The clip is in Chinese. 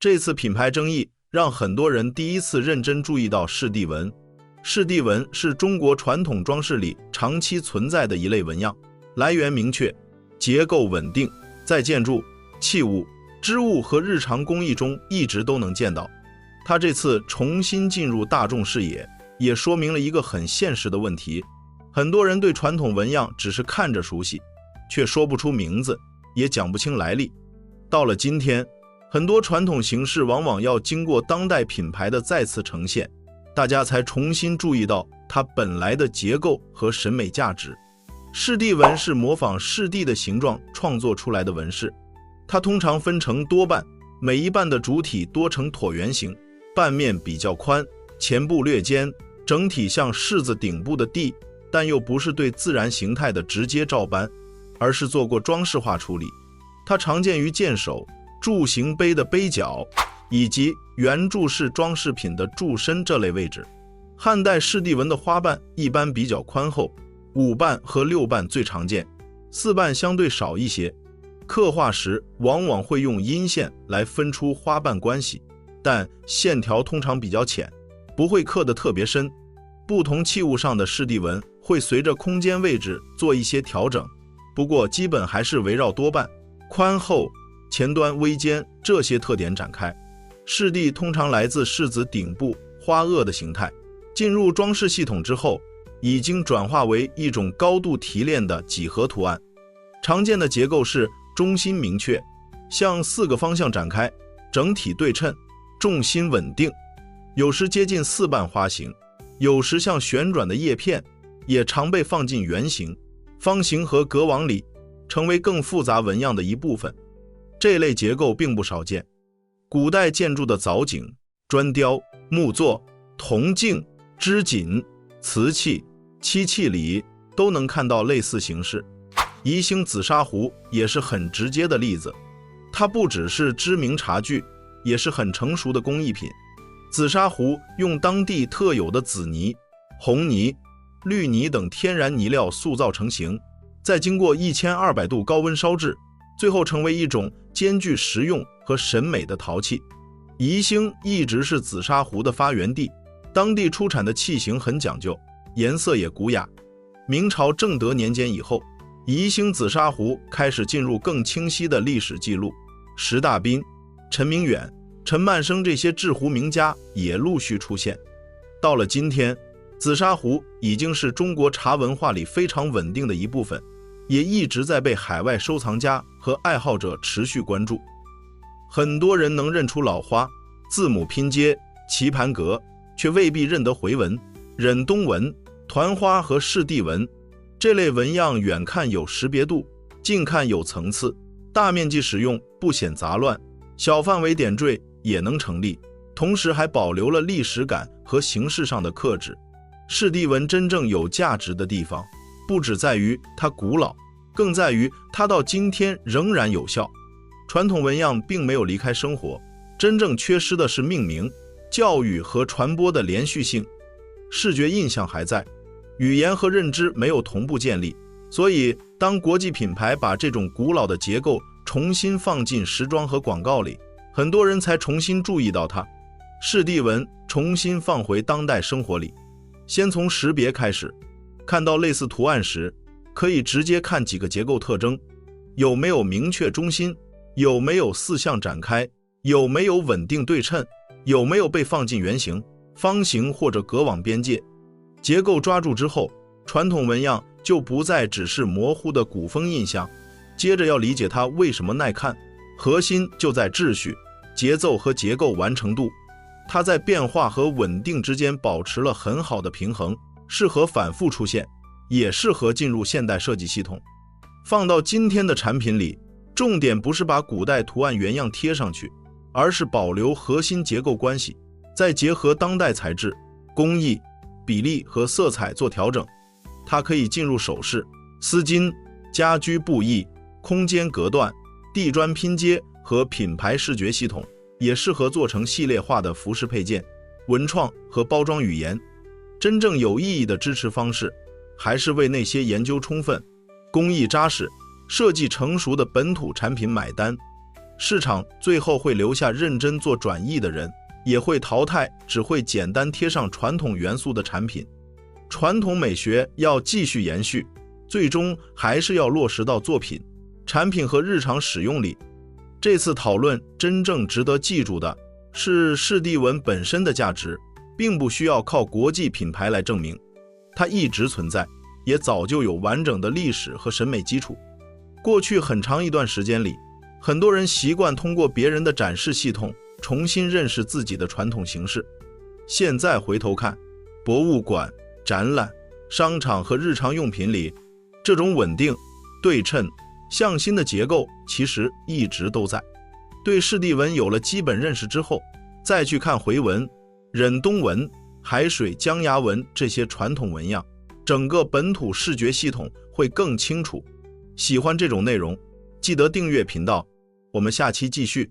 這次品牌爭議讓很多人第一次認真注意到飾地紋。飾地紋是中國傳統裝飾裡長期存在的一類紋樣，來源明確，結構穩定，在建築、器物、織物和日常工藝中一直都能見到。它這次重新進入大眾視野，也說明了一個很現實的問題：很多人对傳統紋樣只是看着熟悉，卻說不出名字，也講不清來歷。到了今天，很多傳統形式往往要經過當代品牌的再次呈現，大家才重新注意到它本來的結構和審美價值。飾地紋是模仿飾地的形狀創作出來的紋飾，它通常分成多瓣，每一瓣的主體多呈橢圓形，瓣面比較寬，前部略尖，整體像柿子頂部的蒂，但又不是对自然形態的直接照搬，而是做過裝飾化處理。它常見於剑首、柱形杯的杯角以及圓柱式裝飾品的柱身這類位置。汉代飾地紋的花瓣一般比較寬厚，5瓣和6瓣最常見，4瓣相对少一些。刻畫時往往會用陰線來分出花瓣關係，但線條通常比較淺，不會刻得特別深。不同器物上的飾地紋會隨着空間位置做一些調整，不過基本還是圍繞多瓣、寬厚、前端微尖這些特點展開。飾地通常來自柿子頂部花萼的形態，進入裝飾系統之後，已經轉化為一種高度提煉的幾何圖案。常見的結構是中心明確，向4個方向展開，整體對称，重心穩定，有時接近4瓣花形，有時像旋轉的葉片，也常被放进圓形、方形和格网裡，成為更複雜紋樣的一部分。這類結構並不少見，古代建築的藻井、磚雕、木作、銅鏡、織錦、瓷器、漆器裡都能看到類似形式。宜興紫砂壺也是很直接的例子，它不只是知名茶具，也是很成熟的工艺品。紫砂壺用當地特有的紫泥、紅泥、綠泥等天然泥料塑造成型，再經過1200度高溫燒制，最後成為一種兼具實用和審美的陶器。宜興一直是紫砂壺的發源地，當地出產的器型很講究，顏色也古雅。明朝正德年間以後，宜興紫砂壺開始進入更清晰的歷史記錄，石大彬、陳明遠、陳曼生這些制壺名家也陸續出現。到了今天，紫砂壺已經是中國茶文化裡非常穩定的一部分，也一直在被海外收藏家和愛好者持續關注。很多人能認出老花、字母拼接、棋盤格，卻未必認得回紋、忍冬紋、團花和飾地紋。這類紋樣遠看有識別度，近看有層次，大面積使用不顯雜亂，小範圍點綴也能成立，同時還保留了歷史感和形式上的克制。飾地紋真正有價值的地方，不只在於它古老，更在於它到今天仍然有效。傳統紋樣並沒有離開生活，真正缺失的是命名、教育和傳播的連續性。視覺印象還在，語言和認知沒有同步建立，所以當國際品牌把這種古老的結構重新放進時裝和廣告裡，很多人才重新注意到它。飾地紋重新放回當代生活裡，先從識別開始，看到類似圖案時，可以直接看幾個結構特徵：有沒有明確中心，有沒有4項展開，有沒有穩定对稱，有沒有被放進圓形、方形或者格網邊界。結構抓住之後，傳統紋樣就不再只是模糊的古風印象，接着要理解它為什麼耐看，核心就在秩序、節奏和結構完成度。它在變化和穩定之間保持了很好的平衡，適合反复出现，也適合进入现代設計系統。放到今天的產品裡，重點不是把古代圖案原樣貼上去，而是保留核心結構關係，再結合當代材質、工藝、比例和色彩做調整。它可以進入首飾、絲巾、家居布藝、空間隔斷、地磚拼接和品牌視覺系統，也適合做成系列化的服飾配件、文創和包裝語言。真正有意義的支持方式，還是為那些研究充分、工藝扎實、設計成熟的本土產品買單。市場最後會留下認真做轉譯的人，也會淘汰只會簡單貼上傳統元素的產品。傳統美學要繼續延續，最終還是要落實到作品、產品和日常使用裡。這次討論真正值得記住的是士地紋本身的價值，並不需要靠國際品牌來證明，它一直存在，也早就有完整的歷史和審美基礎。過去很長一段時間裡，很多人習慣通過別人的展示系統重新認識自己的傳統形式。現在回頭看，博物館、展覽、商場和日常用品裡，這種穩定、對稱、向心的結構其實一直都在。對士地紋有了基本認識之後，再去看回紋、忍冬紋、海水江崖紋這些傳統紋樣，整個本土視覺系統會更清楚。喜歡這種內容，記得訂閱頻道，我們下期繼續。